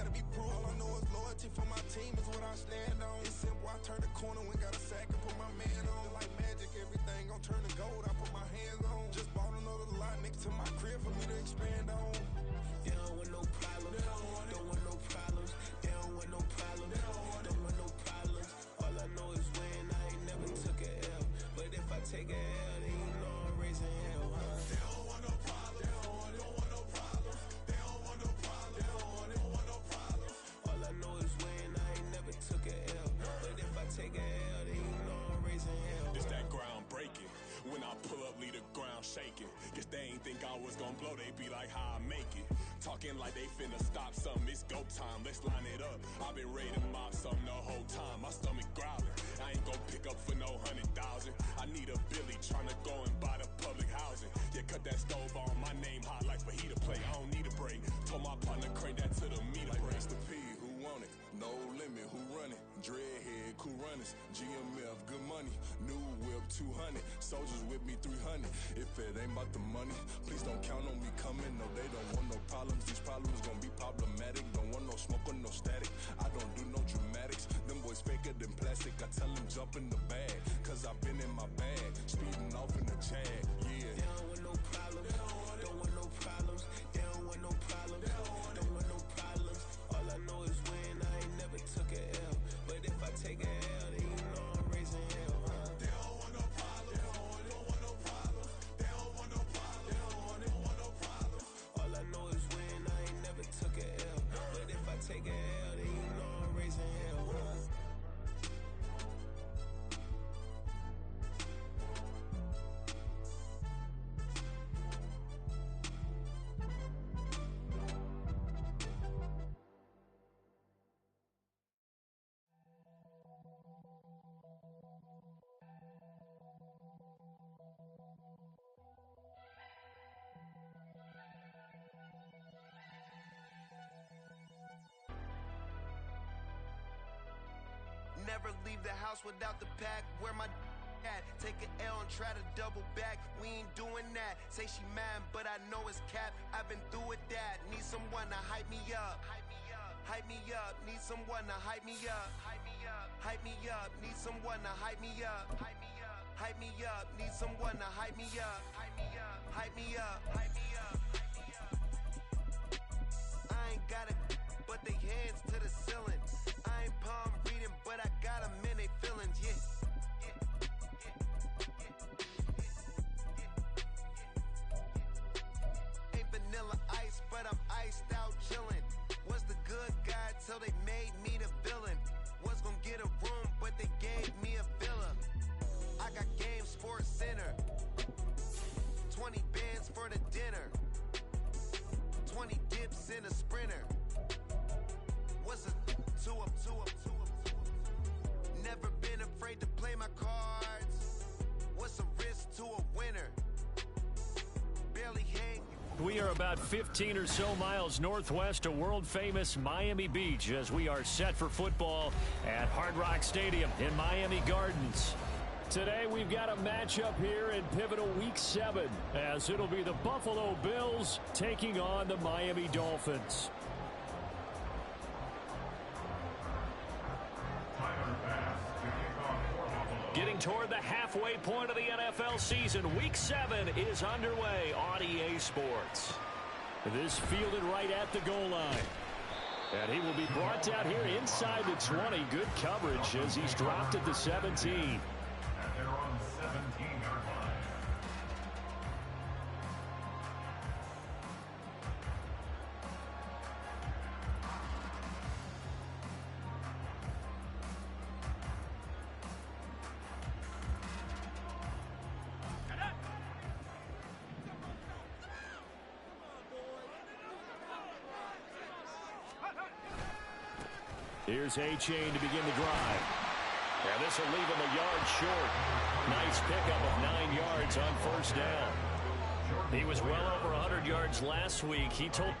gotta be proved. All I know is loyalty for my team is what I stand on. It's simple, I turn the corner when got a sack and put my man on. Like magic, everything gon' turn to gold, I put my hands on. Just bought another lot next to my crib for me to expand on. They don't want no problems, don't want no problems. They don't want no problems, don't want no problems. All I know is win, I ain't never took a L. But if I take a L, then you know I'm raising hell, huh? They don't want no problems, they don't want no problems. They don't want no problems, they don't want no problems. All I know is win, I ain't never took a L. But if I take a L, then you know I'm raising hell. It's that ground breaking. When I pull up, leave the ground shaking. Guess they ain't think I was gon' blow, they be like, how I make it. Talking like they finna stop something, it's go time, let's line it up. I've been ready to mob something the whole time, my stomach growling. I ain't gon' pick up for no 100,000. I need a Billy tryna go and buy the public housing. Yeah, cut that stove on, my name hot like fajita plate. I don't need a break. Told my partner crank that to the meter Like break. Mr. P, who want it? No limit, who run it? Dreadhead, cool runners. Gm1, good money. New whip, 200. Soldiers with me, 300. If it ain't about the money, please don't count on me coming. No, they don't want no problems. These problems gon' be problematic. Don't want no smoke or no static. I don't do no dramatics. Them boys faker than plastic. I tell them jump in the bag, cause I've been in my bag. Speeding off in the Jag, yeah. They don't want no problems, don't want no problems. They don't want no problems, don't want no problems. All I know is win, I ain't never took a L. But if I take a L, then you know I'm raising hell, huh? They don't want no problems, they don't want no problems. They don't want no problems, they don't want no problems. All I know is win, I ain't never took a L. But if I take a L, then you know I'm raising hell, huh? Never leave the house without the pack. Where my at? Take an L and try to double back. We ain't doing that. Say she mad, but I know it's cap. I've been through with that. Need someone to hype me up. Hype me up. Need someone to hype me up. Hype me up. Need someone to hype me up. Hype me up. Need someone to hype me up. Hype me up. I ain't got it, but they hands to the ceiling. I ain't palm reading, but I got them in they feelings, yeah. Ain't vanilla ice, but I'm iced out chillin'. Was the good guy till they made me the villain. Was gonna get a room, but they gave me a villa. I got Game Sports Center. 20 bands for the dinner. 20 dips in a sprinter. What's a two up? Never been afraid to play my cards. What's a risk to a winner? Barely hang. We are about 15 or so miles northwest of world-famous Miami Beach as we are set for football at Hard Rock Stadium in Miami Gardens. Today we've got a matchup here in pivotal Week 7 as it'll be the Buffalo Bills taking on the Miami Dolphins. Getting toward the halfway point of the NFL season, Week 7 is underway on EA Sports. This fielded right at the goal line. And he will be brought down here inside the 20. Good coverage as he's dropped at the 17. And they're on the 17-yard line. Here's A-Chain to begin the drive. And this will leave him a yard short. Nice pickup of 9 yards on first down. He was well over 100 yards last week. He told...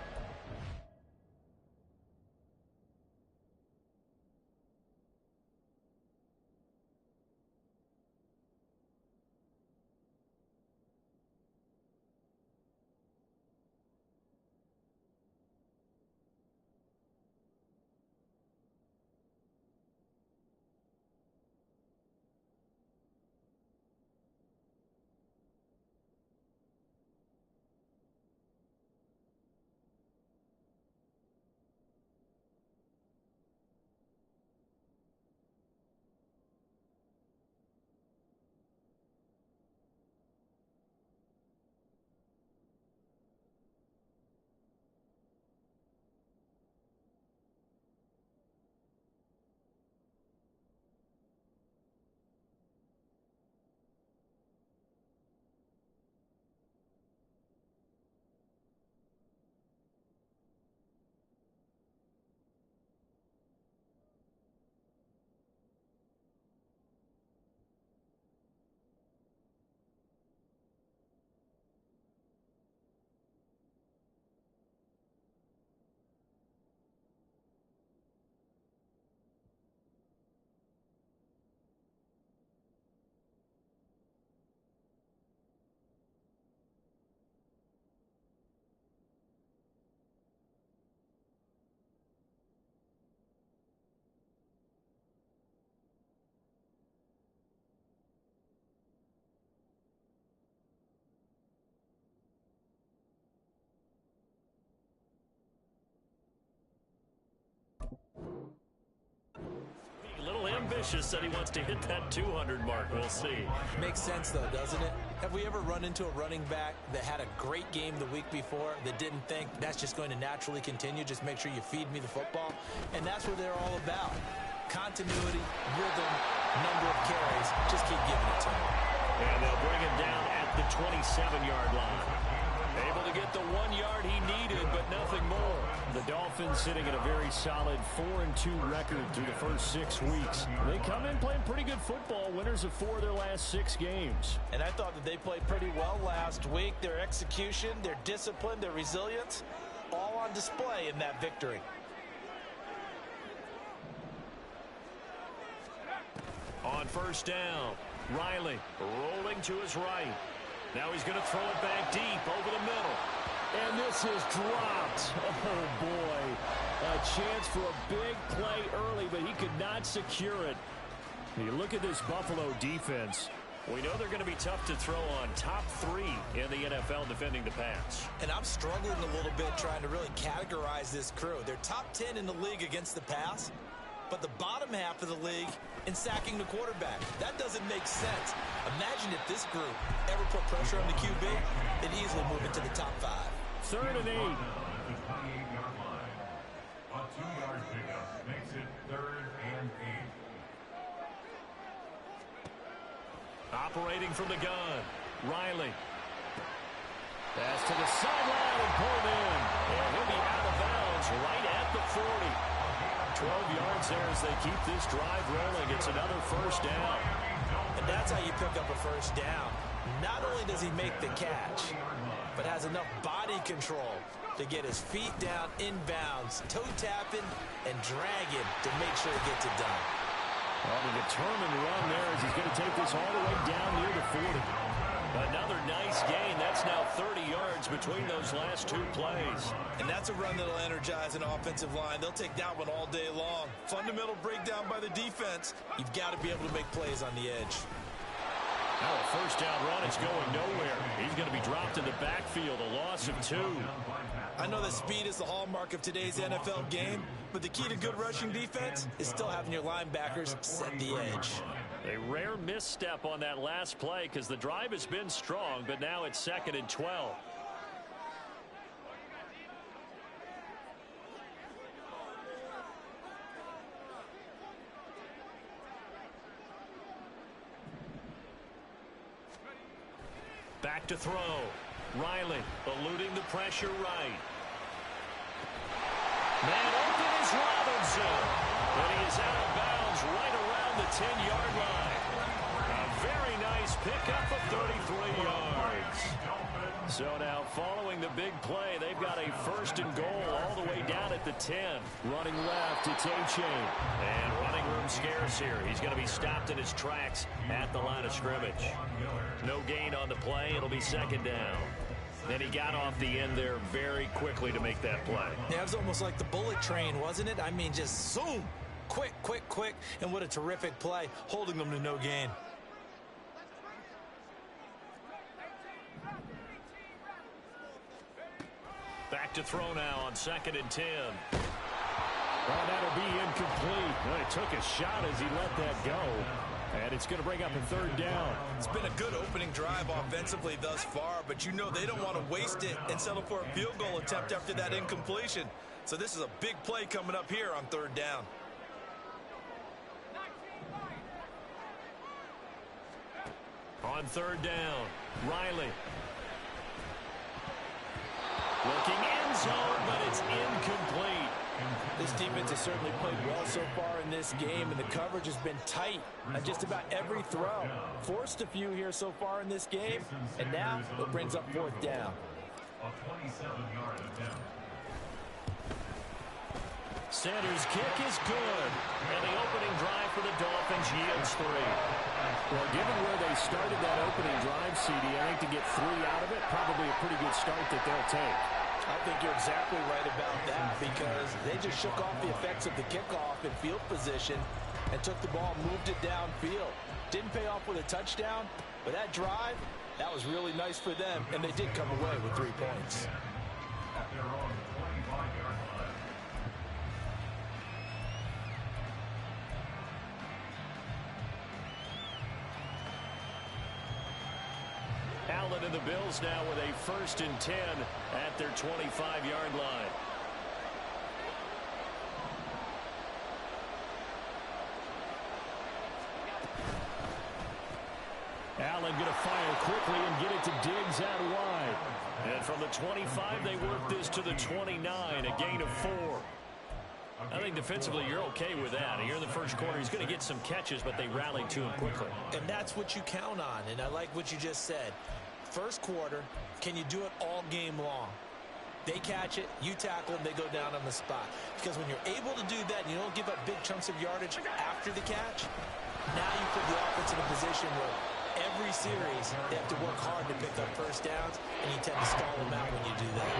ambitious, said he wants to hit that 200 mark. We'll see. Makes sense, though, doesn't it? Have we ever run into a running back that had a great game the week before that didn't think that's just going to naturally continue? Just make sure you feed me the football. And that's what they're all about. Continuity, rhythm, number of carries. Just keep giving it to him. And they'll bring him down at the 27-yard line. Able to get the 1 yard he needed, but nothing more. The Dolphins sitting at a very solid 4-2 record through the first 6 weeks. They come in playing pretty good football, winners of 4 of their last 6 games. And I thought that they played pretty well last week. Their execution, their discipline, their resilience, all on display in that victory. On first down, Riley rolling to his right. Now he's going to throw it back deep over the middle. And this is dropped. Oh, boy. A chance for a big play early, but he could not secure it. You look at this Buffalo defense. We know they're going to be tough to throw on. Top 3 in the NFL defending the pass. And I'm struggling a little bit trying to really categorize this crew. They're top 10 in the league against the pass, but the bottom half of the league in sacking the quarterback. That doesn't make sense. Imagine if this group ever put pressure on the QB, they'd easily move into the top 5. 3rd and 8. The 28-yard line. A 2-yard pickup makes it 3rd and 8. Operating from the gun, Riley. Pass to the sideline and pulled in. And he'll be out of bounds right at the 40. 12 yards there as they keep this drive rolling. It's another first down. And that's how you pick up a first down. Not only does he make the catch, but has enough body control to get his feet down inbounds, toe tapping, and dragging to make sure he gets it done. Well, the determined run there as he's going to take this all the way down near the 40. Another nice gain. That's now 30 yards between those last 2 plays. And that's a run that'll energize an offensive line. They'll take that one all day long. Fundamental breakdown by the defense. You've got to be able to make plays on the edge. Now a first down run is going nowhere. He's going to be dropped in the backfield, a loss of 2. I know that speed is the hallmark of today's NFL game, but the key to good rushing defense is still having your linebackers set the edge. A rare misstep on that last play because the drive has been strong, but now it's 2nd and 12. Back to throw. Riley eluding the pressure right. Man open is Robinson. But he is out of bounds right around the 10-yard line. A very nice pickup of 33 yards. So now following the big play, they've got a 1st and goal all the way down at the 10. Running left, it's A-Chain. And running room scarce here. He's going to be stopped in his tracks at the line of scrimmage. No gain on the play. It'll be 2nd down. And he got off the end there very quickly to make that play. Yeah, it was almost like the bullet train, wasn't it? I mean, just zoom. Quick, quick, quick. And what a terrific play, holding them to no gain. Back to throw now on 2nd and 10. Well, that'll be incomplete. Well, he took a shot as he let that go. And it's going to bring up a 3rd down. It's been a good opening drive offensively thus far, but you know they don't want to waste it and settle for a field goal attempt after that incompletion. So this is a big play coming up here on 3rd down. On 3rd down, Riley. Looking end zone, but it's incomplete. This defense has certainly played well so far in this game, and the coverage has been tight on just about every throw. Forced a few here so far in this game, and now it brings up 4th down. A 27-yard attempt. Sanders' kick is good, and the opening drive for the Dolphins yields 3. Well, given where they started that opening drive, CD, I think to get 3 out of it, probably a pretty good start that they'll take. I think you're exactly right about that because they just shook off the effects of the kickoff in field position and took the ball and moved it downfield. Didn't pay off with a touchdown, but that drive, that was really nice for them, and they did come away with 3 points. At their own 25-yard line. Allen and the Bills now with a 1st and 10 at their 25-yard line. Allen going to fire quickly and get it to Diggs out wide. And from the 25, they work this to the 29, a gain of 4. I think defensively you're okay with that. Here in the first quarter, he's going to get some catches, but they rallied to him quickly. And that's what you count on, and I like what you just said. First quarter, can you do it all game long? They catch it, you tackle them, they go down on the spot. Because when you're able to do that and you don't give up big chunks of yardage after the catch, now you put the offense in a position where every series they have to work hard to pick up first downs, and you tend to stall them out when you do that.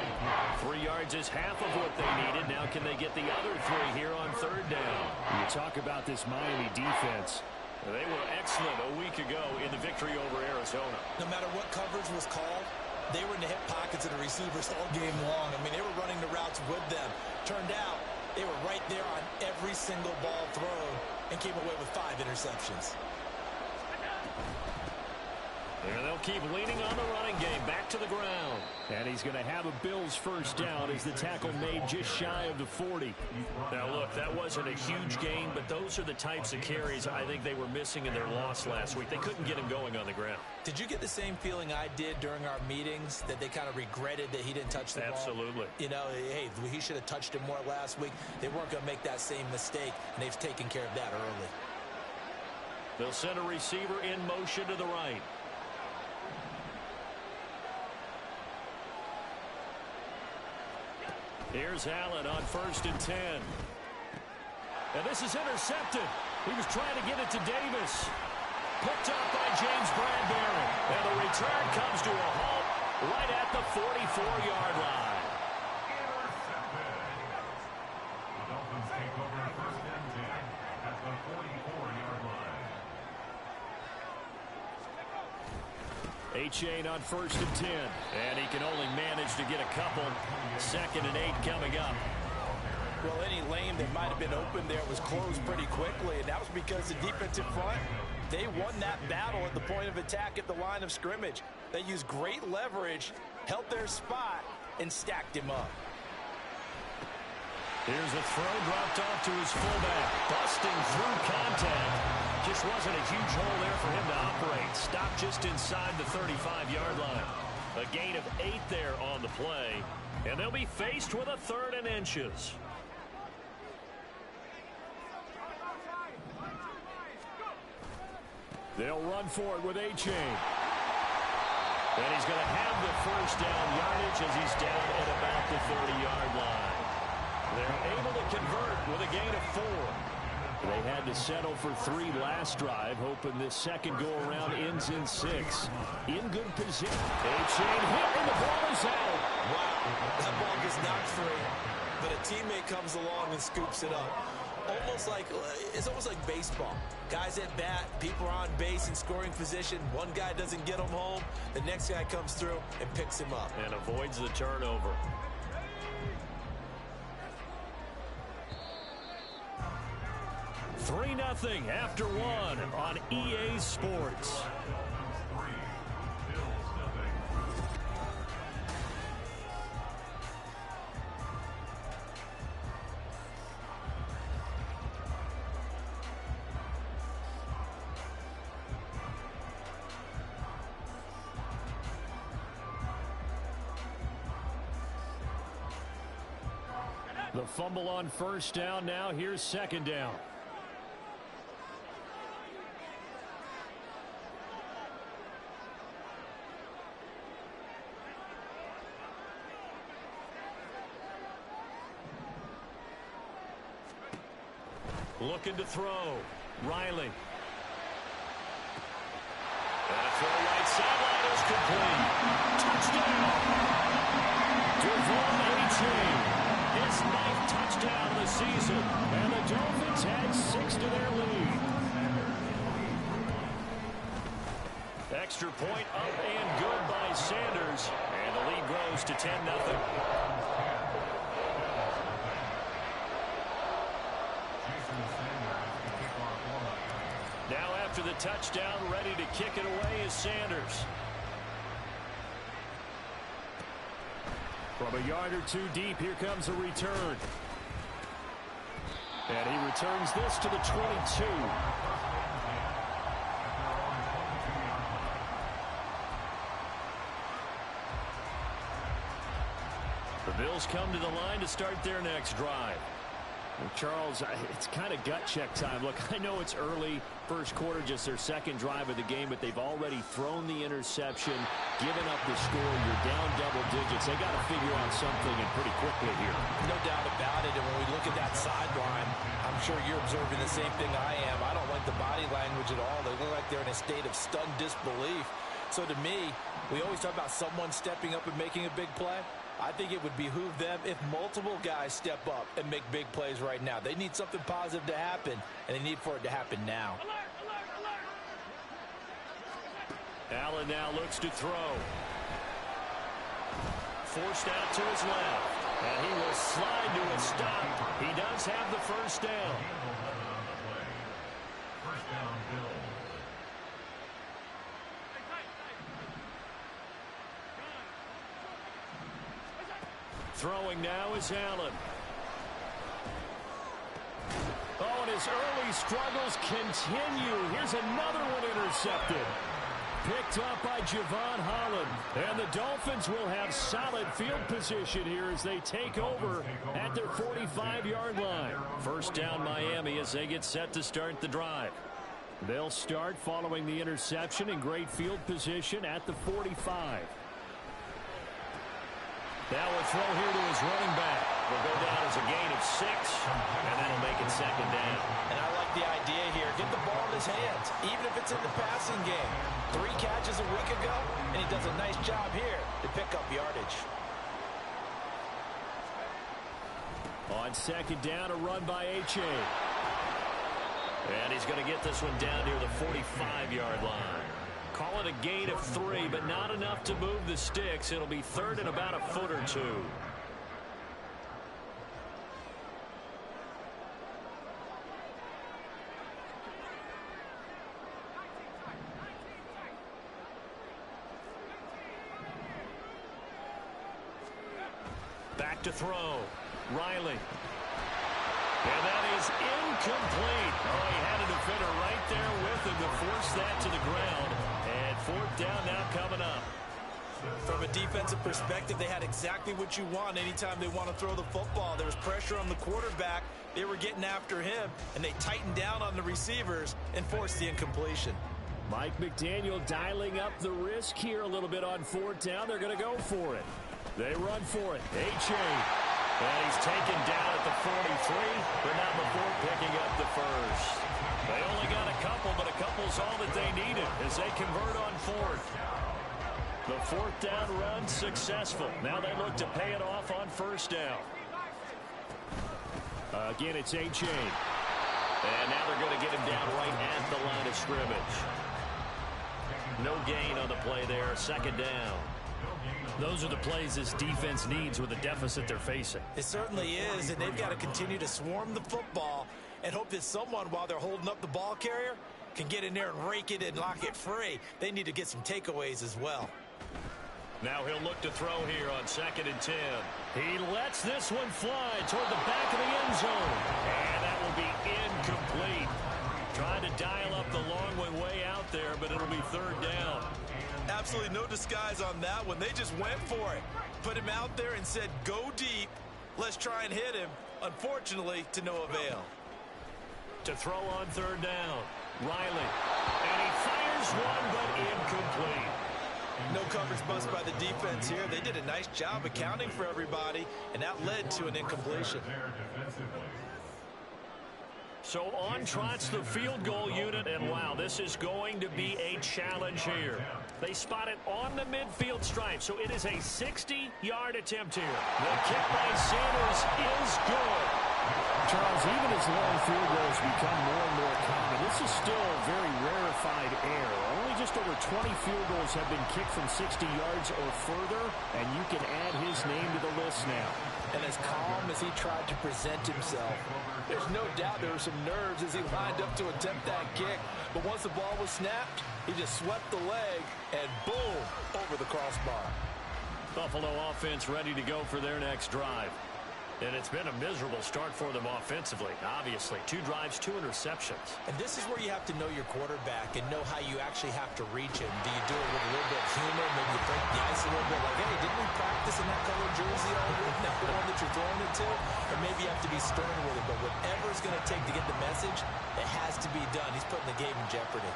3 yards is half of what they needed. Now can they get the other 3 here on 3rd down? You talk about this Miami defense. They were excellent a week ago in the victory over Arizona. No matter what coverage was called, they were in the hip pockets of the receivers all game long. I mean, they were running the routes with them. Turned out they were right there on every single ball thrown and came away with 5 interceptions. And they'll keep leaning on the running game. Back to the ground. And he's going to have a Bills 1st down as the tackle made just shy of the 40. Now, look, that wasn't a huge gain, but those are the types of carries I think they were missing in their loss last week. They couldn't get him going on the ground. Did you get the same feeling I did during our meetings, that they kind of regretted that he didn't touch the ball? Absolutely. You know, hey, he should have touched it more last week. They weren't going to make that same mistake, and they've taken care of that early. They'll send a receiver in motion to the right. Here's Allen on 1st and 10. And this is intercepted. He was trying to get it to Davis. Picked up by James Bradbury. And the return comes to a halt right at the 44-yard line. Intercepted. The Dolphins take over 1st and 10 at the 44-yard line. Achane on 1st and 10. And he can only manage to get a couple. 2nd and 8 coming up. Well, any lane that might have been open there was closed pretty quickly, and that was because the defensive front, they won that battle at the point of attack at the line of scrimmage. They used great leverage, held their spot, and stacked him up. Here's a throw dropped off to his fullback. Busting through contact. Just wasn't a huge hole there for him to operate. Stopped just inside the 35-yard line. A gain of 8 there on the play. And they'll be faced with a 3rd and inches. They'll run for it with Achane. And he's going to have the 1st down yardage as he's down at about the 30-yard line. They're able to convert with a gain of 4. They had to settle for 3 last drive, hoping this second go-around ends in 6. In good position. Achane hit, and the ball is out. Wow, that ball gets knocked free, but a teammate comes along and scoops it up. It's almost like baseball. Guys at bat, people are on base in scoring position. One guy doesn't get him home. The next guy comes through and picks him up. And avoids the turnover. Three 0 after 1 on EA Sports. The fumble on 1st down. Now here's 2nd down. Looking to throw. Riley. And a throw right sideline is complete. Touchdown. Devon Achane. His 9th touchdown of the season. And the Dolphins add 6 to their lead. Extra point up and good by Sanders. And the lead grows to 10-0. Now after the touchdown, ready to kick it away is Sanders. From a yard or two deep, here comes a return. And he returns this to the 22. The Bills come to the line to start their next drive. Well, Charles, it's kind of gut check time. Look, I know it's early, first quarter, just their second drive of the game, but they've already thrown the interception, given up the score. You're down double digits. They got to figure out something, and pretty quickly here. No doubt about it. And when we look at that sideline, I'm sure you're observing the same thing I am. I don't like the body language at all. They look like they're in a state of stunned disbelief. So to me, we always talk about someone stepping up and making a big play. I think it would behoove them if multiple guys step up and make big plays right now. They need something positive to happen, and they need for it to happen now. Allen now looks to throw. Forced out to his left. And he will slide to a stop. He does have the first down. First down, Bills. Throwing now is Allen. Oh, and his early struggles continue. Here's another one intercepted. Picked up by Javon Holland. And the Dolphins will have solid field position here as they take over at their 45-yard line. First down Miami as they get set to start the drive. They'll start following the interception in great field position at the 45. Now a throw here to his running back. Will go down as a gain of 6, and that'll make it second down. And I like the idea here. Get the ball in his hands, even if it's in the passing game. 3 catches a week ago, and he does a nice job here to pick up yardage. On second down, a run by H.A. And he's going to get this one down near the 45-yard line. Call it a gain of 3, but not enough to move the sticks. It'll be third and about a foot or two. Back to throw. Riley. And that is incomplete. Oh, he had a defender right there with him to force that to the ground. And fourth down now coming up. From a defensive perspective, they had exactly what you want anytime they want to throw the football. There was pressure on the quarterback. They were getting after him, and they tightened down on the receivers and forced the incompletion. Mike McDaniel dialing up the risk here a little bit on fourth down. They're going to go for it. They run for it. H.A. And he's taken down at the 43, but not before picking up the first. They only got a couple, but a couple's all that they needed as they convert on fourth. The fourth down run successful. Now they look to pay it off on first down. Again, it's H.A. And now they're going to get him down right at the line of scrimmage. No gain on the play there. Second down. Those are the plays this defense needs with the deficit they're facing. It certainly is, and they've got to continue to swarm the football and hope that someone, while they're holding up the ball carrier, can get in there and rake it and lock it free. They need to get some takeaways as well. Now he'll look to throw here on 2nd and 10. He lets this one fly toward the back of the end zone. And that will be incomplete. Trying to dial up the long one way out there, but it'll be third down. Absolutely no disguise on that one. They just went for it. Put him out there and said, go deep. Let's try and hit him. Unfortunately, to no avail. To throw on third down, Riley. And he fires one, but incomplete. No coverage bust by the defense here. They did a nice job accounting for everybody, and that led to an incompletion. So on trots the field goal unit, and wow, this is going to be a challenge here. They spot it on the midfield stripe, so it is a 60-yard attempt here. The kick by Sanders is good. Charles, even as long field goals become more and more common, this is still very rarefied air. Only just over 20 field goals have been kicked from 60 yards or further, and you can add his name to the list now. And as calm as he tried to present himself, there's no doubt there were some nerves as he lined up to attempt that kick. But once the ball was snapped, he just swept the leg and boom, over the crossbar. Buffalo offense ready to go for their next drive. And it's been a miserable start for them offensively, obviously. 2 drives, 2 interceptions. And this is where you have to know your quarterback and know how you actually have to reach him. Do you do it with a little bit of humor? Maybe you break the ice a little bit like, hey, didn't we practice in that colored jersey all week? Not the one that you're throwing it to? Or maybe you have to be stern with it. But whatever it's going to take to get the message, it has to be done. He's putting the game in jeopardy.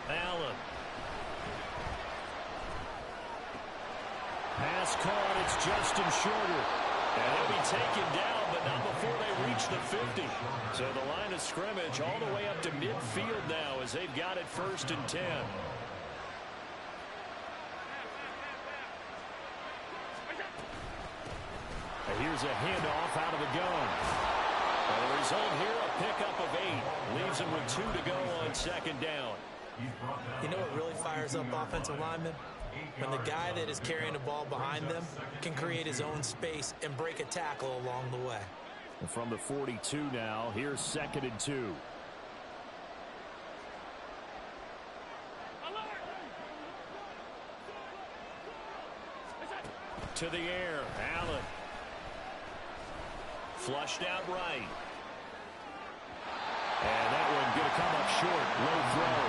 Allen. Pass caught, it's Justin Shorter. And he'll be taken down, but not before they reach the 50. So the line of scrimmage all the way up to midfield now as they've got it 1st and 10. And here's a handoff out of the gun. And the result here, a pickup of 8. Leaves them with 2 to go on 2nd down. You know what really fires up offensive linemen? When the guy that is carrying the ball behind them can create his own space and break a tackle along the way. And from the 42 now, here's 2nd and 2. To the air, Allen. Flushed out right. And that one going to come up short. Low throw.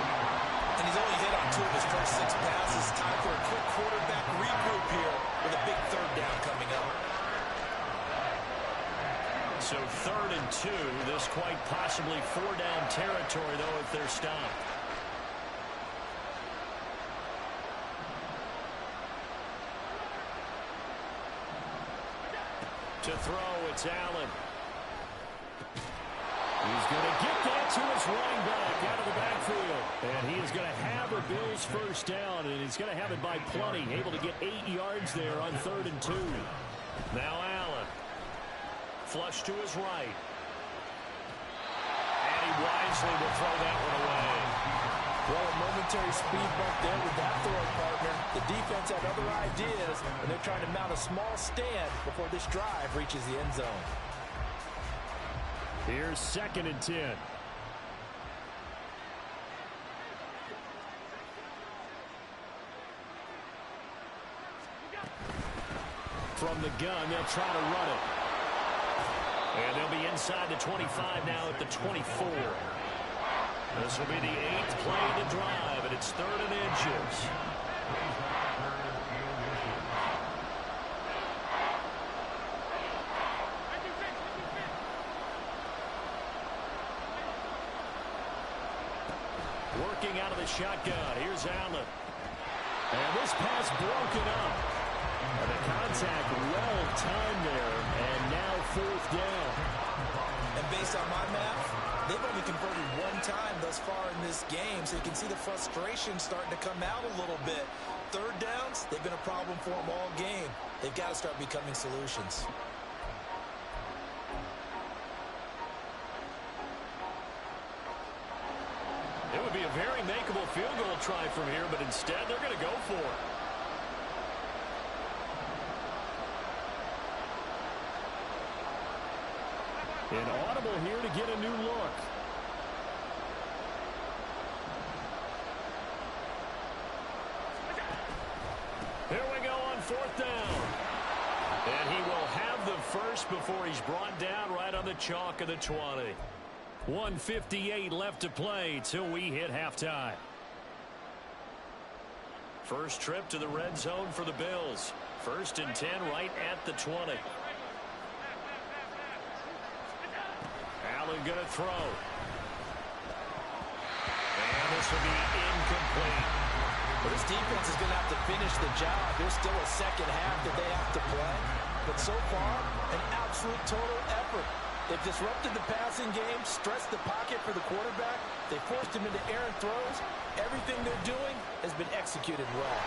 And he's only hit on 2 of his first 6 passes. Time for a quick quarterback regroup here with a big 3rd down coming up. So 3rd and 2. This quite possibly 4-down territory, though, if they're stopped. To throw, it's Allen. He's going to get that to his running back out of the backfield. And he is going to have a Bills 1st down, and he's going to have it by plenty. Able to get 8 yards there on 3rd and 2. Now Allen. Flush to his right. And he wisely will throw that one away. Well, a momentary speed bump there with that throwing partner. The defense had other ideas, and they're trying to mount a small stand before this drive reaches the end zone. Here's 2nd and 10. From the gun, they'll try to run it. And they'll be inside the 25 now at the 24. This will be the 8th play of the drive, and it's 3rd and inches. Working out of the shotgun. Here's Allen. And this pass broken up. And the contact well timed there. And now 4th down. And based on my math, they've only converted 1 time thus far in this game. So you can see the frustration starting to come out a little bit. 3rd downs, they've been a problem for them all game. They've got to start becoming solutions. It would be a very makeable field goal try from here, but instead they're going to go for it. Inaudible here to get a new look. Here we go on 4th down. And he will have the first before he's brought down right on the chalk of the 20. 1:58 left to play till we hit halftime. First trip to the red zone for the Bills. 1st and 10 right at the 20. Allen going to throw. And this will be incomplete. Well, this defense is going to have to finish the job. There's still a 2nd half that they have to play. But so far, an absolute total effort. They've disrupted the passing game, stressed the pocket for the quarterback. They forced him into errant throws. Everything they're doing has been executed well.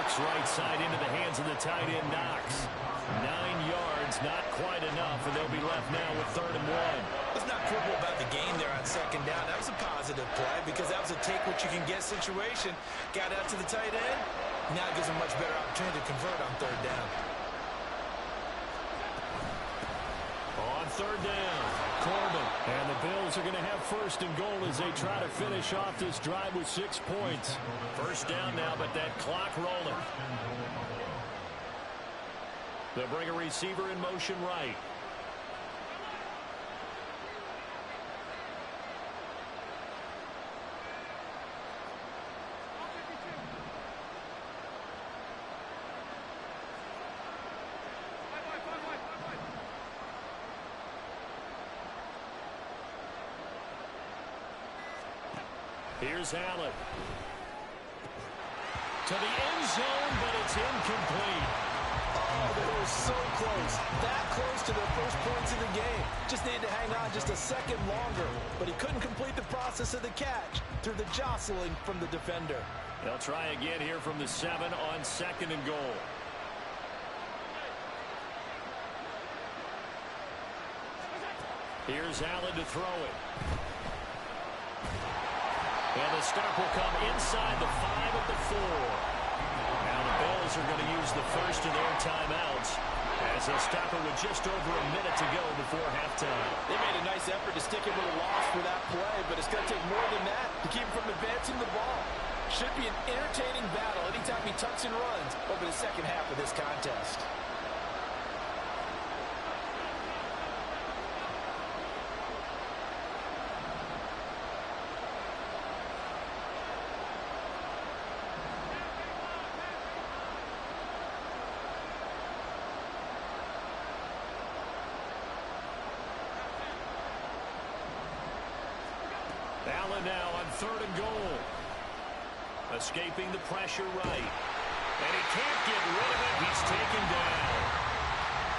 Works right side into the hands of the tight end, Knox. 9 yards, not quite enough, and they'll be left now with 3rd and 1. Let's not quibble about the gain there on 2nd down. That was a positive play because that was a take-what-you-can-get situation. Got out to the tight end. Now it gives them a much better opportunity to convert on 3rd down. On 3rd down, Corbin. And the Bills are going to have first and goal as they try to finish off this drive with 6 points. First down now, but that clock rolling. They'll bring a receiver in motion right. Here's Allen. To the end zone, but it's incomplete. Oh, they were so close. That close to their first points in the game. Just needed to hang on just a second longer. But he couldn't complete the process of the catch through the jostling from the defender. They'll try again here from the 7 on second and goal. Here's Allen to throw it. And the stop will come inside the 5 at the 4. Now the Bills are going to use the first of their timeouts as they'll stop it with just over a minute to go before halftime. They made a nice effort to stick him with a loss for that play, but it's going to take more than that to keep him from advancing the ball. Should be an entertaining battle anytime he tucks and runs over the second half of this contest. Allen now on third and goal. Escaping the pressure right. And he can't get rid of it. He's taken down.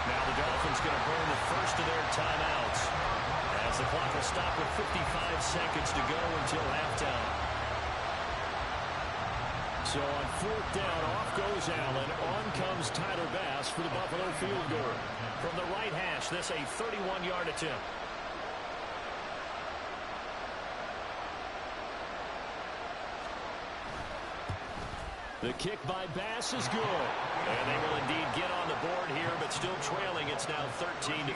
Now the Dolphins going to burn the first of their timeouts as the clock will stop with 55 seconds to go until halftime. So on fourth down, off goes Allen. On comes Tyler Bass for the Buffalo field goal. From the right hash, this a 31-yard attempt. The kick by Bass is good. And they will indeed get on the board here, but still trailing. It's now 13-3.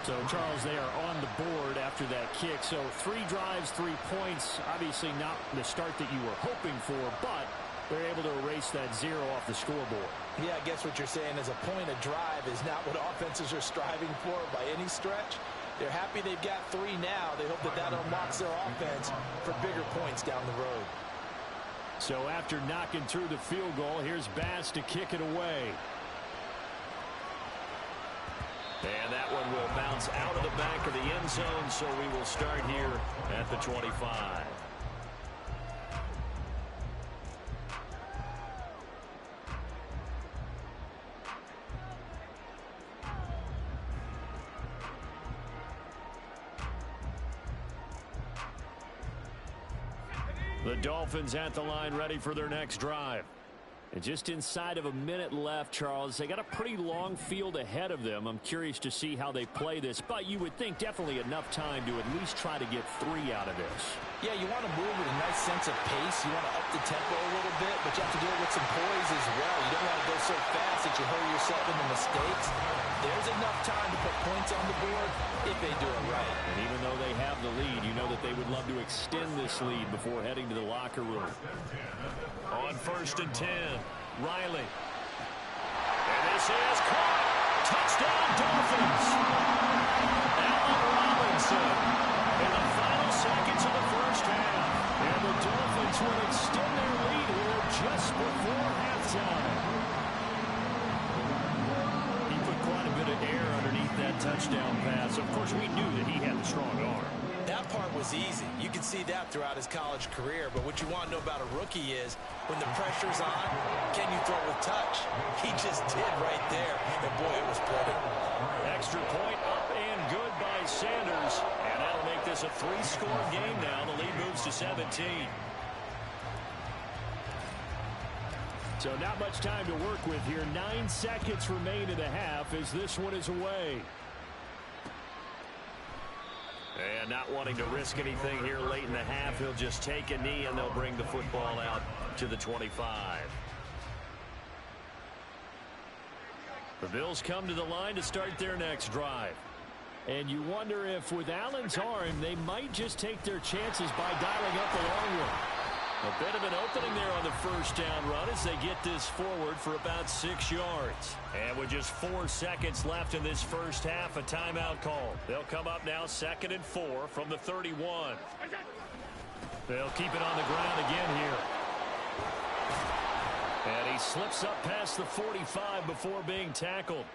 So, Charles, they are on the board after that kick. So 3 drives, 3 points. Obviously not the start that you were hoping for, but they're able to erase that 0 off the scoreboard. Yeah, I guess what you're saying is a point a drive is not what offenses are striving for by any stretch. They're happy they've got 3 now. They hope that that unlocks their offense for bigger points down the road. So after knocking through the field goal, here's Bass to kick it away. And that one will bounce out of the back of the end zone, so we will start here at the 25. The Dolphins at the line, ready for their next drive. And just inside of a minute left, Charles, they got a pretty long field ahead of them. I'm curious to see how they play this, but you would think definitely enough time to at least try to get 3 out of this. Yeah, you want to move with a nice sense of pace. You want to up the tempo a little bit, but you have to do it with some poise as well. You don't want to go so fast that you hurry yourself into mistakes. There's enough time to put points on the board if they do it right. And even though they have the lead, you know that they would love to extend this lead before heading to the locker room. On first and 10, Riley. And this is caught. Touchdown, Dolphins. Allen Robinson in the final seconds of the first half. And the Dolphins will extend their lead here just before halftime. He put quite a bit of air underneath that touchdown pass. Of course, we knew that he had a strong arm. That part was easy. You can see that throughout his college career. But what you want to know about a rookie is when the pressure's on, can you throw with touch? He just did right there. And, boy, it was pretty. Extra point up and good by Sanders. And that'll make this a 3-score game now. The lead moves to 17. So not much time to work with here. 9 seconds remain in the half as this one is away. And not wanting to risk anything here late in the half, he'll just take a knee and they'll bring the football out to the 25. The Bills come to the line to start their next drive. And you wonder if with Allen's arm, they might just take their chances by dialing up the long one. A bit of an opening there on the first down run as they get this forward for about 6 yards. And with just 4 seconds left in this first half, a timeout call. They'll come up now 2nd and 4 from the 31. They'll keep it on the ground again here. And he slips up past the 45 before being tackled.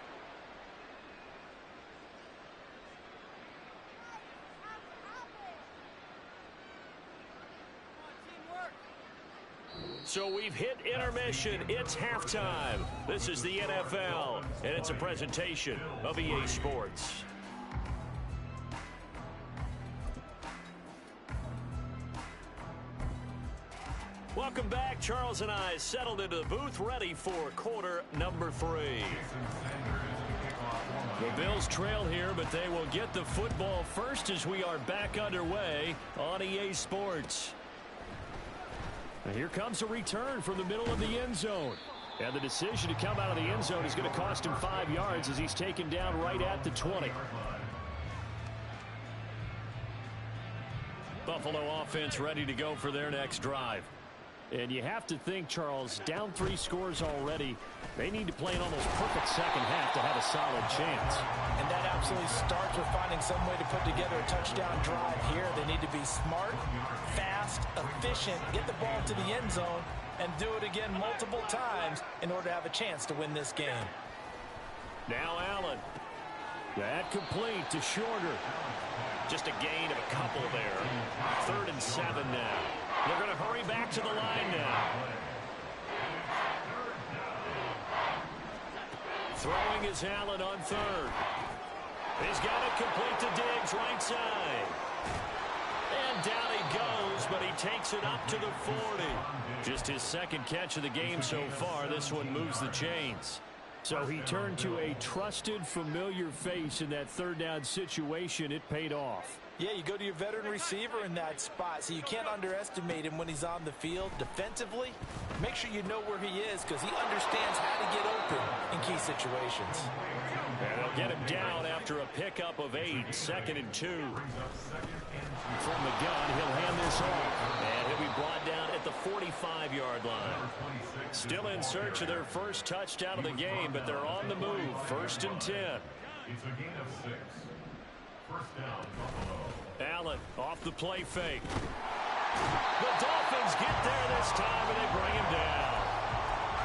So we've hit intermission. It's halftime. This is the NFL, and it's a presentation of EA Sports. Welcome back. Charles and I settled into the booth, ready for quarter number 3. The Bills trail here, but they will get the football first as we are back underway on EA Sports. And here comes a return from the middle of the end zone. And the decision to come out of the end zone is going to cost him 5 yards as he's taken down right at the 20. Buffalo offense ready to go for their next drive. And you have to think, Charles, down 3 scores already. They need to play an almost perfect second half to have a solid chance. And that absolutely starts with finding some way to put together a touchdown drive here. They need to be smart, fast, efficient, get the ball to the end zone, and do it again multiple times in order to have a chance to win this game. Now Allen. That complete to Shorter. Just a gain of a couple there. 3rd and 7 now. They're going to hurry back to the line now. Throwing is Allen on 3rd. He's got it complete to Diggs, right side. And down he goes, but he takes it up to the 40. Just his 2nd catch of the game so far. This one moves the chains. So he turned to a trusted, familiar face in that 3rd down situation. It paid off. Yeah, you go to your veteran receiver in that spot, so you can't underestimate him when he's on the field. Defensively, make sure you know where he is because he understands how to get open in key situations. And they'll get him down after a pickup of 8, 2nd and 2. From the gun, he'll hand this off. And he'll be brought down at the 45-yard line. Still in search of their first touchdown of the game, but they're on the move. 1st and 10. It's a gain of 6. First down, Buffalo. Allen off the play fake. The Dolphins get there this time, and they bring him down.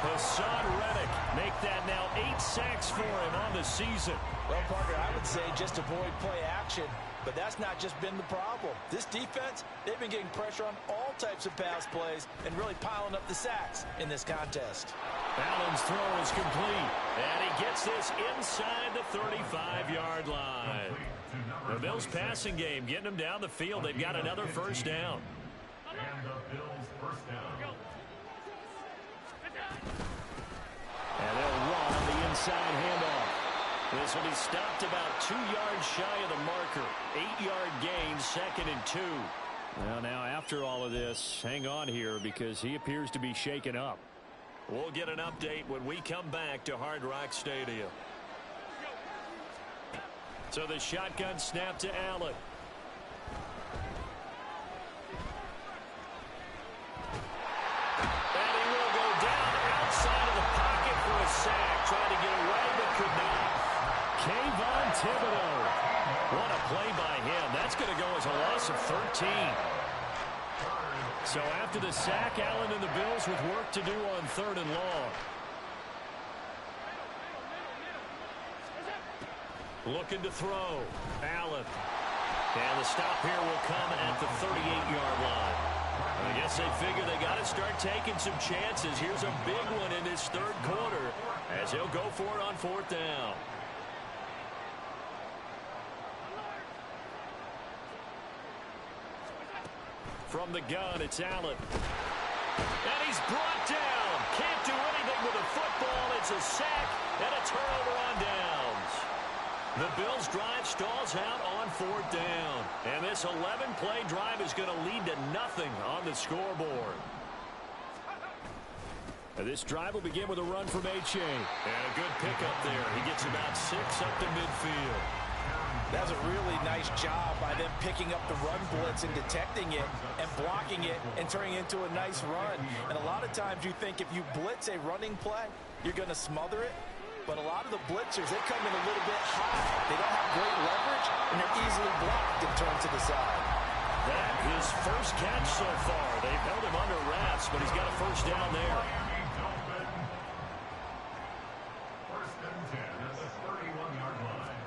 Hassan Reddick make that now 8 sacks for him on the season. Well, Parker, I would say just avoid play action, but that's not just been the problem. This defense, they've been getting pressure on all types of pass plays and really piling up the sacks in this contest. Allen's throw is complete, and he gets this inside the 35-yard line. The Bills passing game getting them down the field. They've got another first down. And the Bills first down. And they'll run on the inside handoff. This will be stopped about 2 yards shy of the marker. 8-yard gain, 2nd and 2. Well, now after all of this, hang on here because he appears to be shaken up. We'll get an update when we come back to Hard Rock Stadium. So the shotgun snap to Allen. And he will go down outside of the pocket for a sack. Trying to get away, but could not. Kayvon Thibodeau. What a play by him. That's going to go as a loss of 13. So after the sack, Allen and the Bills with work to do on 3rd and long. Looking to throw. Allen. And the stop here will come at the 38-yard line. I guess they figure they got to start taking some chances. Here's a big one in this 3rd quarter as he'll go for it on 4th down. From the gun, it's Allen. And he's brought down. Can't do anything with the football. It's a sack and a turnover on downs. The Bills' drive stalls out on 4th down. And this 11-play drive is going to lead to nothing on the scoreboard. And this drive will begin with a run from H.A. And a good pickup there. He gets about 6 up to midfield. That's a really nice job by them picking up the run blitz and detecting it and blocking it and turning it into a nice run. And a lot of times you think if you blitz a running play, you're going to smother it. But a lot of the blitzers, they come in a little bit high. They don't have great leverage, and they're easily blocked and turned to the side. That his first catch so far. They've held him under wraps, but he's got a first down there. First and 10 at the 31-yard line.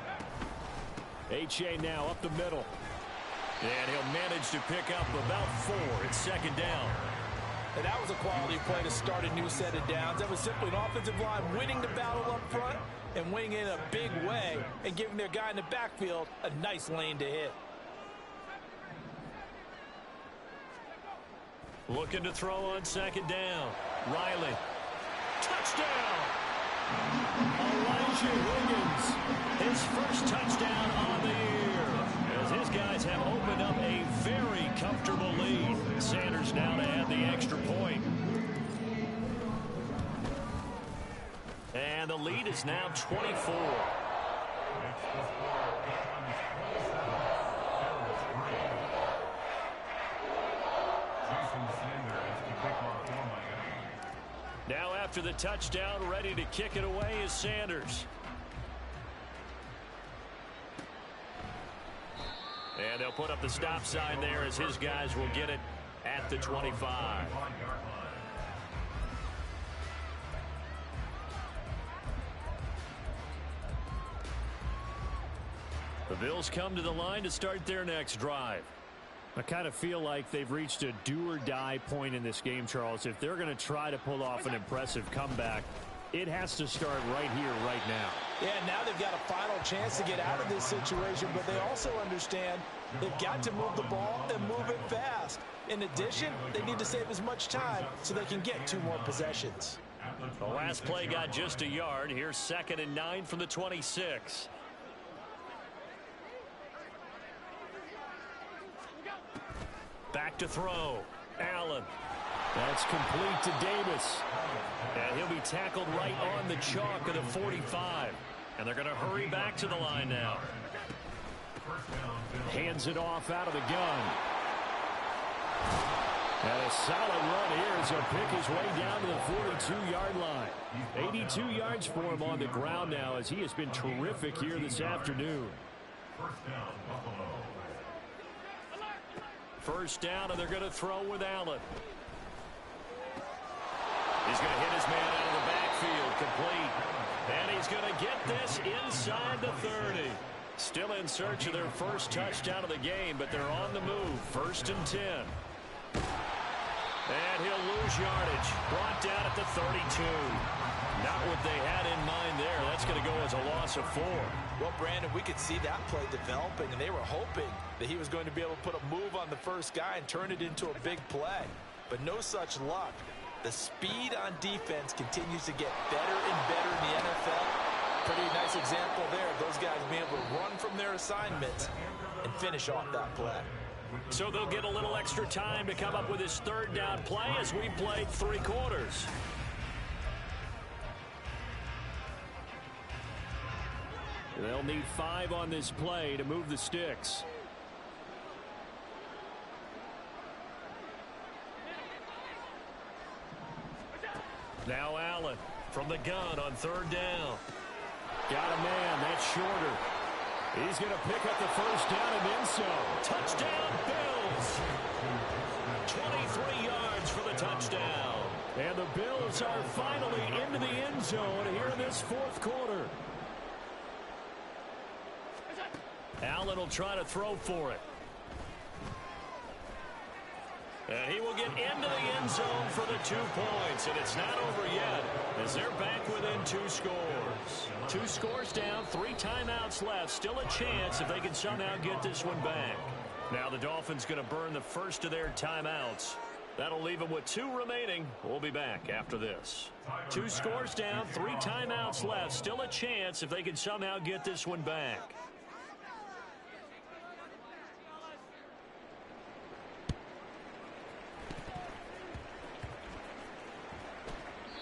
H.A. now up the middle. And he'll manage to pick up about 4. It's second down. And that was a quality play to start a new set of downs. That was simply an offensive line winning the battle up front and winning in a big way and giving their guy in the backfield a nice lane to hit. Looking to throw on second down. Riley. Touchdown! Elijah Higgins. His first touchdown on the year. As his guys have opened up a very comfortable lead. Sanders now to add the extra point. And the lead is now 24. Now after the touchdown, ready to kick it away is Sanders. And they'll put up the stop sign there as his guys will get it at the 25. The Bills come to the line to start their next drive. I kind of feel like they've reached a do-or-die point in this game, Charles. If they're going to try to pull off an impressive comeback, it has to start right here, right now. Yeah, now they've got a final chance to get out of this situation, but they also understand they've got to move the ball and move it fast. In addition, they need to save as much time so they can get 2 more possessions. The last play got just a yard. Here's 2nd and 9 from the 26. Back to throw. Allen. That's complete to Davis. And he'll be tackled right on the chalk of the 45. And they're going to hurry back to the line now. Hands it off out of the gun. And a solid run here as he'll pick his way down to the 42-yard line. 82 yards for him on the ground now as he has been terrific here this afternoon. First down, and they're going to throw with Allen. He's going to hit his man out of the backfield, complete. And he's going to get this inside the 30. Still in search of their first touchdown of the game, but they're on the move. 1st and 10. And he'll lose yardage. Brought down at the 32. Not what they had in mind there. That's going to go as a loss of 4. Well, Brandon, we could see that play developing, and they were hoping that he was going to be able to put a move on the first guy and turn it into a big play. But no such luck. The speed on defense continues to get better and better in the NFL. Pretty nice example there of those guys being able to run from their assignments and finish off that play. So they'll get a little extra time to come up with his 3rd down play as we play 3 quarters. They'll need 5 on this play to move the sticks. Now Allen from the gun on 3rd down. Got a man. That's shorter. He's going to pick up the first down and then some. Touchdown, Bills. 23 yards for the touchdown. And the Bills are finally into the end zone here in this 4th quarter. Allen will try to throw for it. And he will get into the end zone for the 2 points. And it's not over yet as they're back within 2 scores. 2 scores down, 3 timeouts left. Still a chance if they can somehow get this one back. Now the Dolphins going to burn the first of their timeouts. That'll leave them with 2 remaining. We'll be back after this. 2 scores down, 3 timeouts left. Still a chance if they can somehow get this one back.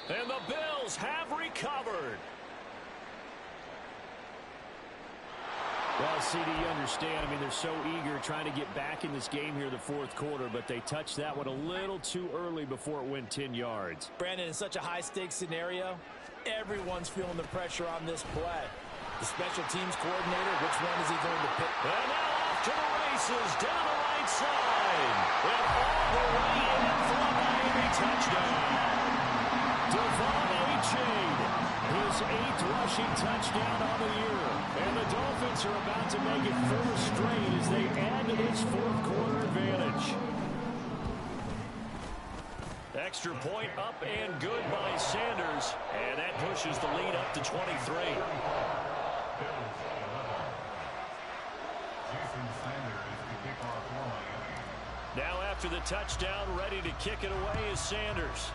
And the Bills have recovered. Well, CD, you understand. I mean, they're so eager trying to get back in this game here in the fourth quarter, but they touched that one a little too early before it went 10 yards. Brandon, in such a high-stakes scenario, everyone's feeling the pressure on this play. The special teams coordinator, which one is he going to pick? And now off to the races, down the right side. And all the way in for a Miami touchdown. Devon A-Chain, his 8th rushing touchdown on the year. And the Dolphins are about to make it 4 straight as they add to this fourth quarter advantage. Extra point up and good by Sanders. And that pushes the lead up to 23. Now after the touchdown, ready to kick it away is Sanders.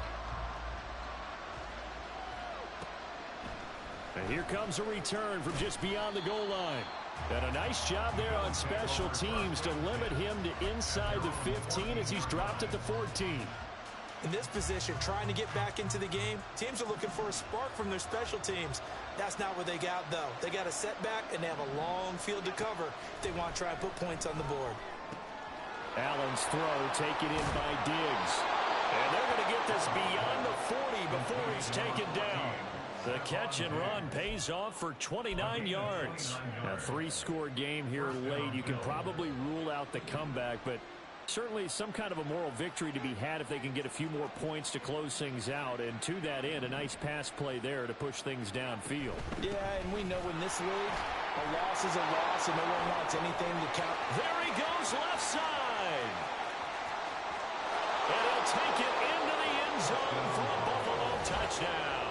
And here comes a return from just beyond the goal line. And a nice job there on special teams to limit him to inside the 15 as he's dropped at the 14. In this position, trying to get back into the game, teams are looking for a spark from their special teams. That's not what they got, though. They got a setback, and they have a long field to cover if they want to try and put points on the board. Allen's throw taken in by Diggs. And they're going to get this beyond the 40 before he's taken down. The catch and run pays off for 29 yards. A 3-score game here late. You can probably rule out the comeback, but certainly some kind of a moral victory to be had if they can get a few more points to close things out. And to that end, a nice pass play there to push things downfield. Yeah, and we know in this league, a loss is a loss, and no one wants anything to count. There he goes, left side. And he'll take it into the end zone for a Buffalo touchdown.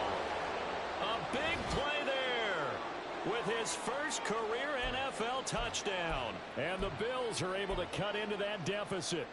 A big play there with his first career NFL touchdown. And the Bills are able to cut into that deficit.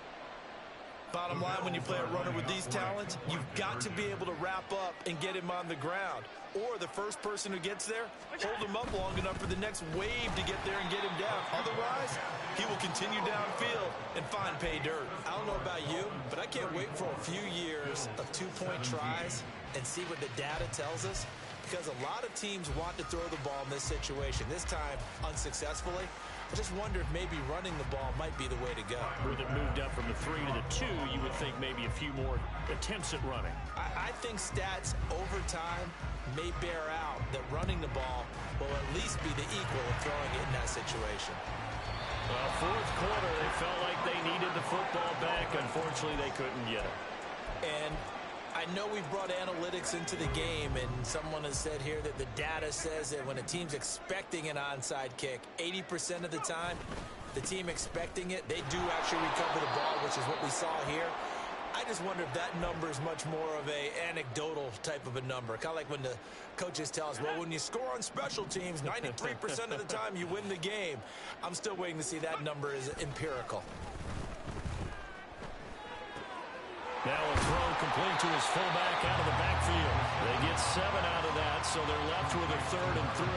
Bottom line, when you play a runner with these talents, you've got to be able to wrap up and get him on the ground. Or the first person who gets there, hold him up long enough for the next wave to get there and get him down. Otherwise, he will continue downfield and find pay dirt. I don't know about you, but I can't wait for a few years of 2-point tries and see what the data tells us. Because a lot of teams want to throw the ball in this situation. This time, unsuccessfully. I just wonder if maybe running the ball might be the way to go. With it moved up from the 3 to the 2, you would think maybe a few more attempts at running. I think stats over time may bear out that running the ball will at least be the equal of throwing it in that situation. Well, fourth quarter, they felt like they needed the football back. Unfortunately, they couldn't get it. And I know we've brought analytics into the game, and someone has said here that the data says that when a team's expecting an onside kick, 80% of the time, the team expecting it, they do actually recover the ball, which is what we saw here. I just wonder if that number is much more of a anecdotal type of a number. Kind of like when the coaches tell us, well, when you score on special teams, 93% of the time you win the game. I'm still waiting to see that number is empirical. Now a throw complete to his fullback out of the backfield. They get 7 out of that, so they're left with a 3rd and 3.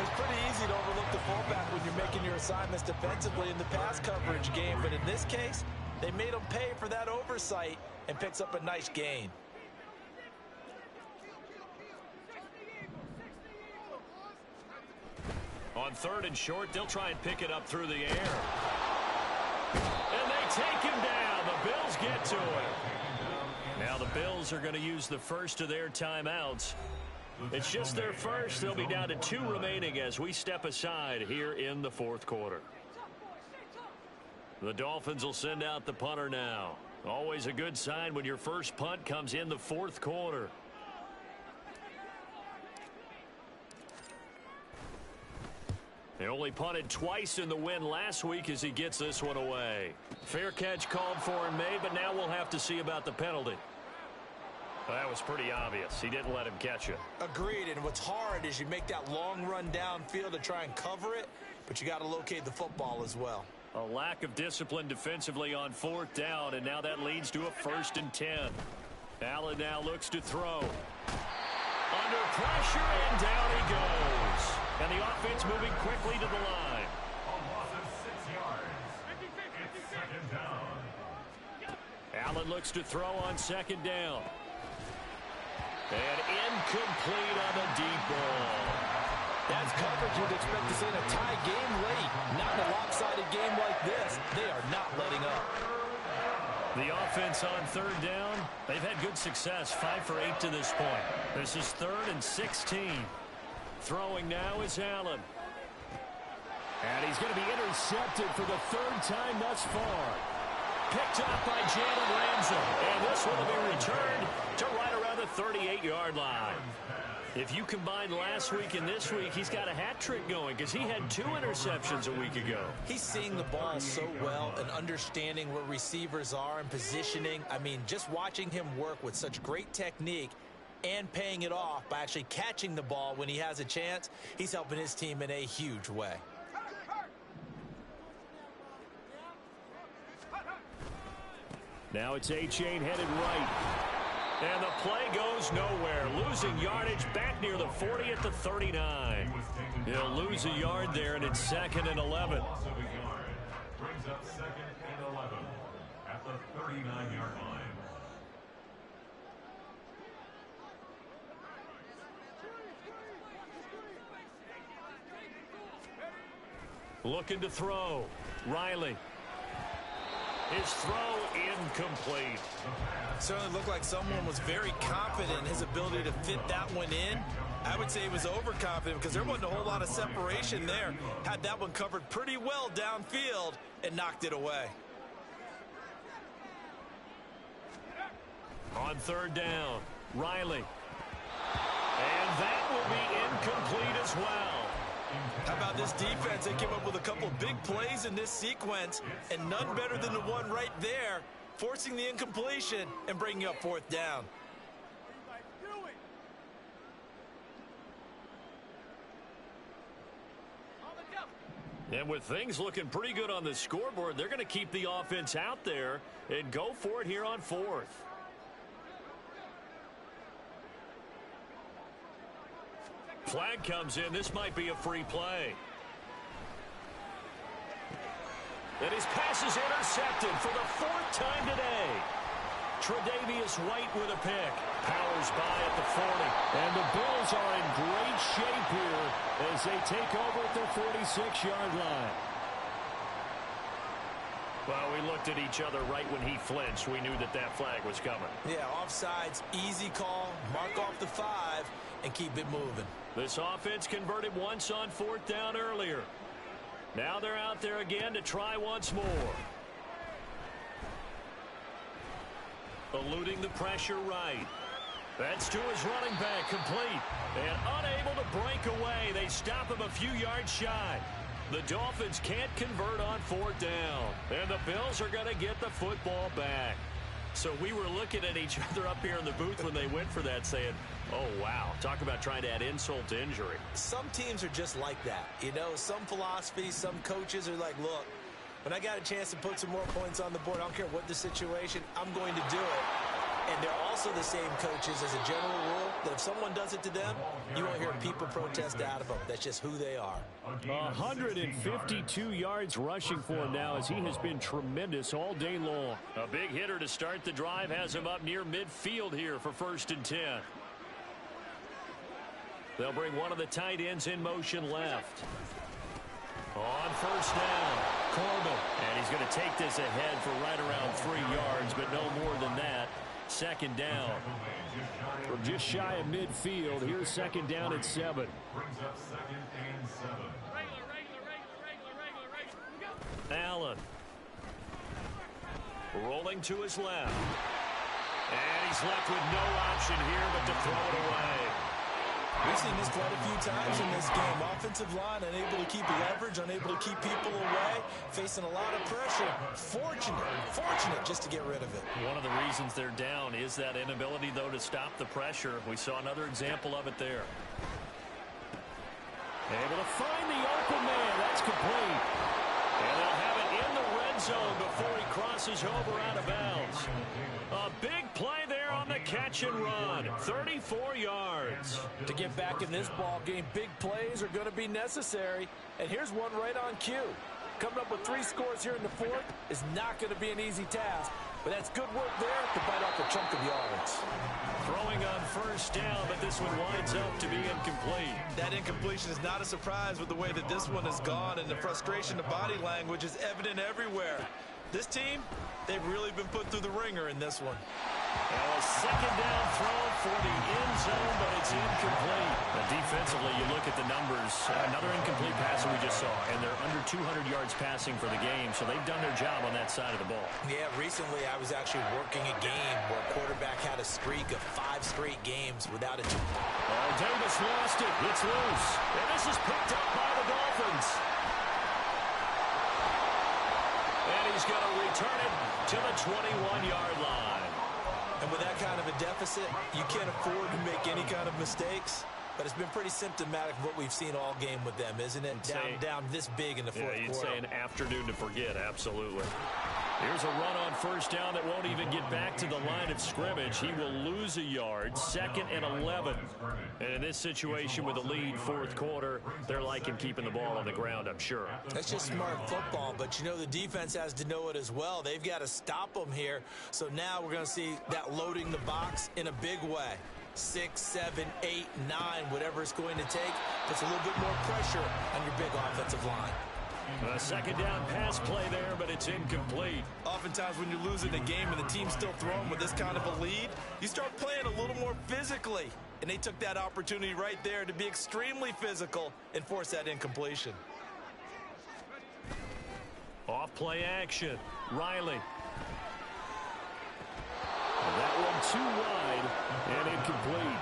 It's pretty easy to overlook the fullback when you're making your assignments defensively in the pass coverage game, but in this case, they made him pay for that oversight and picks up a nice gain. On 3rd and short, they'll try and pick it up through the air. And they take him down. The Bills get to him. Now the Bills are going to use the first of their timeouts. It's just their first. They'll be down to 2 remaining as we step aside here in the fourth quarter. The Dolphins will send out the punter now. Always a good sign when your first punt comes in the fourth quarter. They only punted twice in the win last week as he gets this one away. Fair catch called for and made, but now we'll have to see about the penalty. Well, that was pretty obvious. He didn't let him catch it. Agreed, and what's hard is you make that long run downfield to try and cover it, but you got to locate the football as well. A lack of discipline defensively on 4th down, and now that leads to a 1st and 10. Allen now looks to throw. Under pressure, and down he goes. And the offense moving quickly to the line. A loss of 6 yards. It's 2nd down. Allen looks to throw on 2nd down. And incomplete on the deep ball. That's coverage you'd expect to see in a tie game late. Not in a lopsided game like this. They are not letting up. The offense on third down, they've had good success, 5 for 8 to this point. This is 3rd and 16. Throwing now is Allen. And he's going to be intercepted for the 3rd time thus far. Picked up by Gm1. And this one will be returned to right around the 38-yard line. If you combine last week and this week, he's got a hat trick going because he had 2 interceptions a week ago. He's seeing the ball so well and understanding where receivers are and positioning. I mean, just watching him work with such great technique and paying it off by actually catching the ball when he has a chance, he's helping his team in a huge way. Now it's A-Chain headed right. And the play goes nowhere. Losing yardage back near the 40 at the 39. He'll lose a yard there, and it's 2nd and 11. Loss of a yard brings up 2nd and 11 at the 39-yard line. Looking to throw. Riley. His throw incomplete. Certainly looked like someone was very confident in his ability to fit that one in. I would say he was overconfident because there wasn't a whole lot of separation there. Had that one covered pretty well downfield and knocked it away. On 3rd down, Riley. And that will be incomplete as well. How about this defense? They came up with a couple of big plays in this sequence, and none better than the one right there, forcing the incompletion and bringing up 4th down. And with things looking pretty good on the scoreboard, they're going to keep the offense out there and go for it here on 4th. Flag comes in. This might be a free play. And his pass is intercepted for the 4th time today. Tre'Davious White with a pick. Powers by at the 40. And the Bills are in great shape here as they take over at their 46-yard line. Well, we looked at each other right when he flinched. We knew that that flag was coming. Yeah, offsides, easy call, mark off the 5, and keep it moving. This offense converted once on 4th down earlier. Now they're out there again to try once more. Eluding the pressure right. That's to his running back, complete. And unable to break away. They stop him a few yards shy. The Dolphins can't convert on 4th down. And the Bills are going to get the football back. So we were looking at each other up here in the booth when they went for that saying, oh, wow, talk about trying to add insult to injury. Some teams are just like that. You know, some philosophies, some coaches are like, look, when I got a chance to put some more points on the board, I don't care what the situation, I'm going to do it. And they're also the same coaches as a general rule that if someone does it to them, you won't hear people protest out of them. That's just who they are. 152 yards rushing for him now as he has been tremendous all day long. A big hitter to start the drive has him up near midfield here for 1st and 10. They'll bring one of the tight ends in motion left. On 1st down, Corbin. And he's going to take this ahead for right around 3 yards, but no more than that. 2nd down. From just shy of midfield, here's 2nd down at 7. Brings up 2nd and 7. Allen. Rolling to his left. And he's left with no option here but to throw it away. We've seen this quite a few times in this game. Offensive line unable to keep leverage, unable to keep people away, facing a lot of pressure. Fortunate just to get rid of it. One of the reasons they're down is that inability, though, to stop the pressure. We saw another example of it there. Able to find the open man. That's complete. And they'll have it in the red zone before he crosses over out of bounds. A big play there on the catch and run. 34 yards. To get back in this ball game, big plays are going to be necessary. And here's one right on cue. Coming up with 3 scores here in the 4th is not going to be an easy task. But that's good work there to bite off a chunk of yards. Throwing on first down, but this one winds up to be incomplete. That incompletion is not a surprise with the way that this one has gone, and the frustration of body language is evident everywhere. This team, they've really been put through the ringer in this one. A second down throw for the end zone, but it's incomplete. Defensively, you look at the numbers. Another incomplete pass that we just saw, and they're under 200 yards passing for the game, so they've done their job on that side of the ball. Yeah, recently I was actually working a game where a quarterback had a streak of 5 straight games without a... Oh, Davis lost it. It's loose. And this is picked up by the Dolphins. And he's going to return it to the 21-yard line. And with that kind of a deficit, you can't afford to make any kind of mistakes. But it's been pretty symptomatic of what we've seen all game with them, isn't it? Down this big in the fourth quarter. You'd say an afternoon to forget, absolutely. Here's a run on first down that won't even get back to the line of scrimmage. He will lose a yard, 2nd and 11. And in this situation with a lead fourth quarter, they're liking keeping the ball on the ground, I'm sure. That's just smart football, but you know the defense has to know it as well. They've got to stop them here. So now we're going to see that loading the box in a big way. 6, 7, 8, 9, whatever it's going to take, puts a little bit more pressure on your big offensive line. A second down pass play there, but it's incomplete. Oftentimes when you're losing a game and the team's still throwing with this kind of a lead, you start playing a little more physically. And they took that opportunity right there to be extremely physical and force that incompletion. Off play action. Riley. That one too wide and incomplete.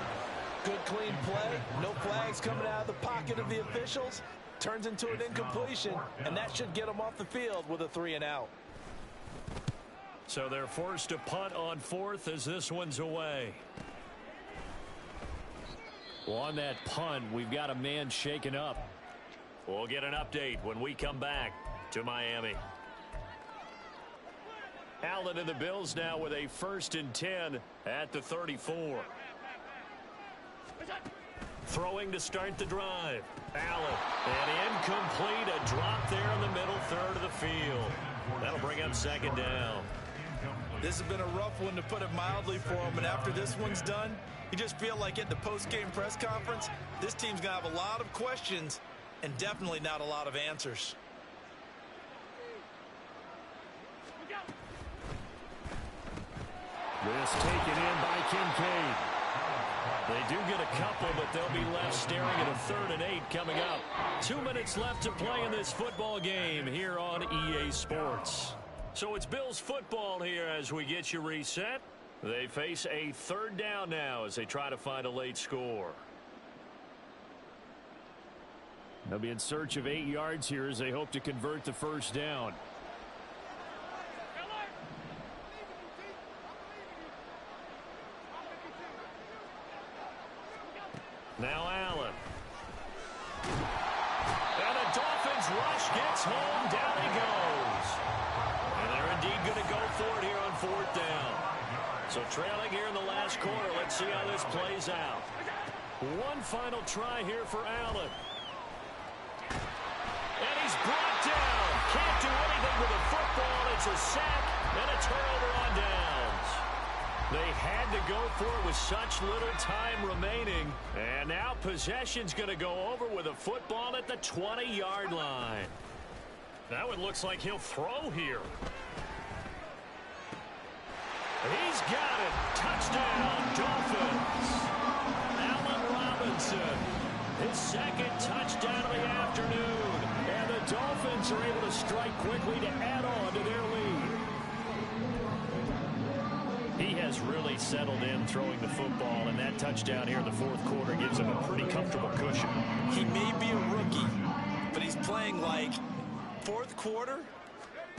Good clean play. No flags coming out of the pocket of the officials. Turns into an incompletion, and that should get them off the field with a 3 and out. So they're forced to punt on 4th as this one's away. Well, on that punt, we've got a man shaken up. We'll get an update when we come back to Miami. Allen and the Bills now with a 1st and 10 at the 34. Throwing to start the drive. Allen, and incomplete. A drop there in the middle third of the field. That'll bring up 2nd down. This has been a rough one, to put it mildly, for him. And after this one's done, you just feel like at the post-game press conference, this team's going to have a lot of questions and definitely not a lot of answers. This taken in by Kincaid. They do get a couple, but they'll be left staring at a 3rd and 8 coming up. 2 minutes left to play in this football game here on EA Sports. So it's Bills football here as we get you reset. They face a 3rd down now as they try to find a late score. They'll be in search of 8 yards here as they hope to convert the first down. Now Allen. And the Dolphins rush gets home. Down he goes. And they're indeed going to go for it here on 4th down. So trailing here in the last quarter. Let's see how this plays out. One final try here for Allen. And he's brought down. Can't do anything with the football. It's a sack and a turnover on downs. They had to go for it with such little time remaining. And now possession's going to go over with a football at the 20-yard line. That one looks like he'll throw here. He's got it. Touchdown, Dolphins. Allen Robinson, his 2nd touchdown of the afternoon. And the Dolphins are able to strike quickly to add on to their lead. He has really settled in throwing the football, and that touchdown here in the 4th quarter gives him a pretty comfortable cushion. He may be a rookie, but he's playing like 4th quarter,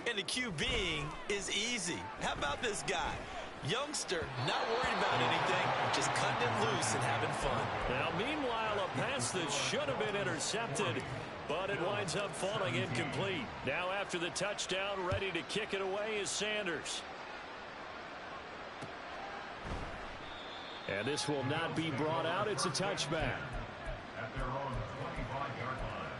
and the QBing is easy. How about this guy? Youngster, not worried about anything, just cutting it loose and having fun. Now, meanwhile, a pass that should have been intercepted, but it winds up falling incomplete. Now, after the touchdown, ready to kick it away is Sanders. And this will not be brought out. It's a touchback. At their own 25-yard line.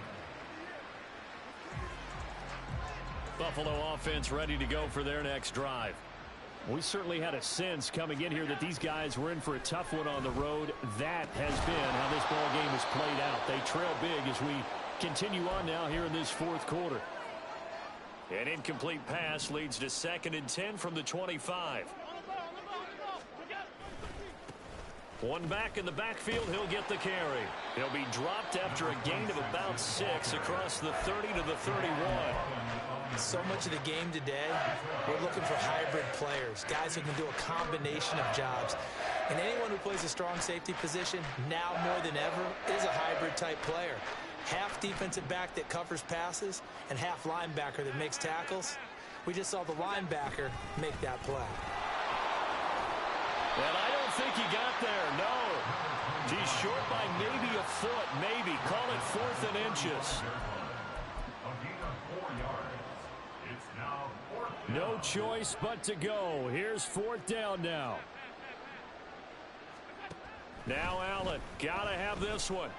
Buffalo offense ready to go for their next drive. We certainly had a sense coming in here that these guys were in for a tough one on the road. That has been how this ball game has played out. They trail big as we continue on now here in this fourth quarter. An incomplete pass leads to 2nd and 10 from the 25. One back in the backfield, he'll get the carry. He'll be dropped after a gain of about 6 across the 30 to the 31. So much of the game today, we're looking for hybrid players, guys who can do a combination of jobs. And anyone who plays a strong safety position, now more than ever, is a hybrid type player. Half defensive back that covers passes and half linebacker that makes tackles. We just saw the linebacker make that play. And I don't think he got there, no. He's short by maybe a foot, maybe. Call it 4th and inches. No choice but to go. Here's 4th down now. Now Allen, gotta have this one.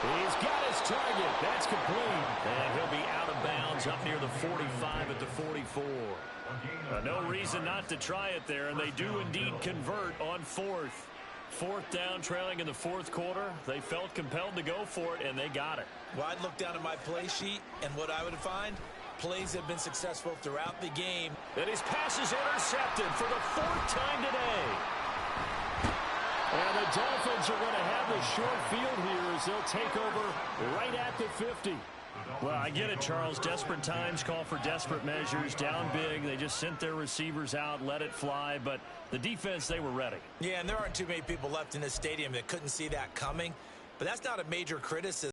He's got his target. That's complete. And he'll be out of bounds up near the 45 at the 44. No reason not to try it there, and they do indeed convert on 4th. 4th down, trailing in the 4th quarter. They felt compelled to go for it, and they got it. Well, I'd look down at my play sheet, and what I would find, plays have been successful throughout the game. And his pass is intercepted for the 4th time today. And the Dolphins are going to have the short field here as they'll take over right at the 50. Well, I get it, Charles. Desperate times call for desperate measures. Down big. They just sent their receivers out, let it fly. But the defense, they were ready. Yeah, and there aren't too many people left in this stadium that couldn't see that coming. But that's not a major criticism.